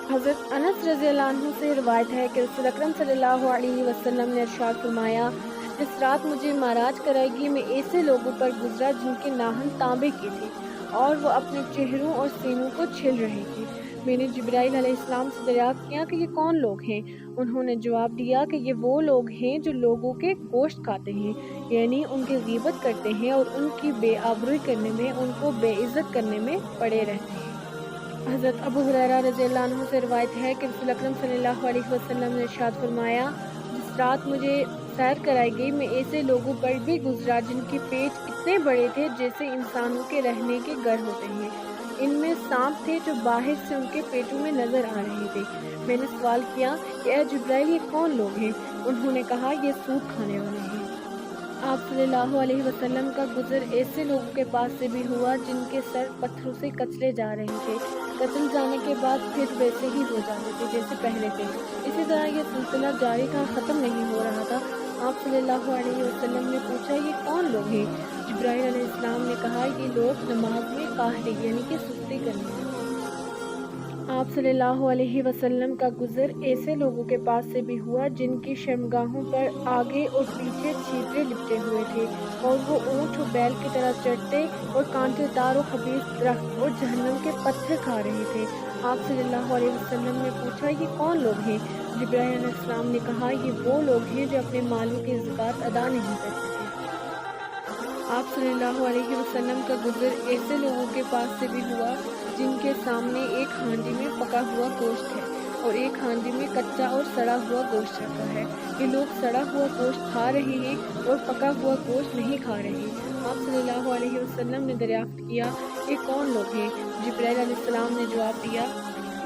حضرت انس رضی اللہ عنہ سے روایت ہے کہ رسول اکرم صلی اللہ علیہ وسلم نے ارشاد فرمایا، جس رات مجھے معراج کرائے گی میں ایسے لوگوں پر گزرا جن کے ناخن تانبے کے تھے اور وہ اپنے چہروں اور سینوں کو چھل رہے تھے۔ میں نے جبرائیل علیہ السلام سے دریافت کیا کہ یہ کون لوگ ہیں؟ انہوں نے جواب دیا کہ یہ وہ لوگ ہیں جو لوگوں کے گوشت کھاتے ہیں، یعنی ان کی غیبت کرتے ہیں اور ان کی بے آبروئی کرنے میں، ان کو بے عزت کرنے میں پڑے رہتے ہیں۔ حضرت ابو ہریرہ رضی اللہ عنہ سے روایت ہے کہ رسول اکرم صلی اللہ علیہ وسلم نے ارشاد فرمایا، جس رات مجھے سیر کرائی گئی میں ایسے لوگوں پر بھی گزرا جن کے پیٹ اتنے بڑے تھے جیسے انسانوں کے رہنے کے گھر ہوتے ہیں۔ ان میں سانپ تھے جو باہر سے ان کے پیٹوں میں نظر آ رہے تھے۔ میں نے سوال کیا کہ اے جبرائیل یہ کون لوگ ہیں؟ انہوں نے کہا یہ سود کھانے والے ہیں۔ آپ صلی اللہ علیہ وسلم کا گزر ایسے لوگوں کے پاس سے بھی ہوا جن کے سر پتھروں سے کچلے جا رہے تھے، کچل جانے کے بعد پھر ویسے ہی ہو جاتے تھے جیسے پہلے تھے۔ اسی طرح یہ سلسلہ جاری تھا، ختم نہیں ہو رہا تھا۔ آپ صلی اللہ علیہ وسلم نے پوچھا یہ کون لوگ ہیں؟ جبرائیل علیہ السلام نے کہا یہ لوگ نماز میں قاہری یعنی کہ سستی کرنے والے۔ آپ صلی اللہ علیہ وسلم کا گزر ایسے لوگوں کے پاس سے بھی ہوا جن کی شرمگاہوں پر آگے اور پیچھے چھیدرے لپٹے ہوئے تھے اور وہ اونٹ و بیل کی طرح چڑھتے اور کانٹے دار و خبیث درخت اور جہنم کے پتھر کھا رہے تھے۔ آپ صلی اللہ علیہ وسلم نے پوچھا یہ کون لوگ ہیں؟ جبرائیل علیہ السلام نے کہا یہ وہ لوگ ہیں جو اپنے مالوں کی زکوٰۃ ادا نہیں کرتے تھے۔ آپ صلی اللہ علیہ وسلم کا گزر ایسے لوگوں کے پاس سے بھی ہوا جن کے سامنے ایک ہانڈی میں پکا ہوا گوشت ہے اور ایک ہانڈی میں کچا اور سڑا ہوا گوشت رکھا ہے۔ یہ لوگ سڑا ہوا گوشت کھا رہے ہیں اور پکا ہوا گوشت نہیں کھا رہے۔ آپ صلی اللہ علیہ وسلم نے دریافت کیا یہ کون لوگ ہیں؟ جبرائیل علیہ السلام نے جواب دیا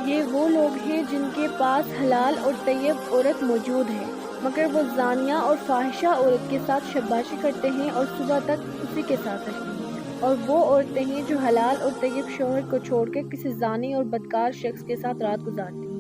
یہ وہ لوگ ہیں جن کے پاس حلال اور طیب عورت موجود ہے مگر وہ زانیہ اور فاحشہ عورت کے ساتھ شباشی کرتے ہیں اور صبح تک اسی کے ساتھ رہتے ہیں، اور وہ عورتیں ہیں جو حلال اور طیب شوہر کو چھوڑ کر کسی زانی اور بدکار شخص کے ساتھ رات گزارتی ہیں۔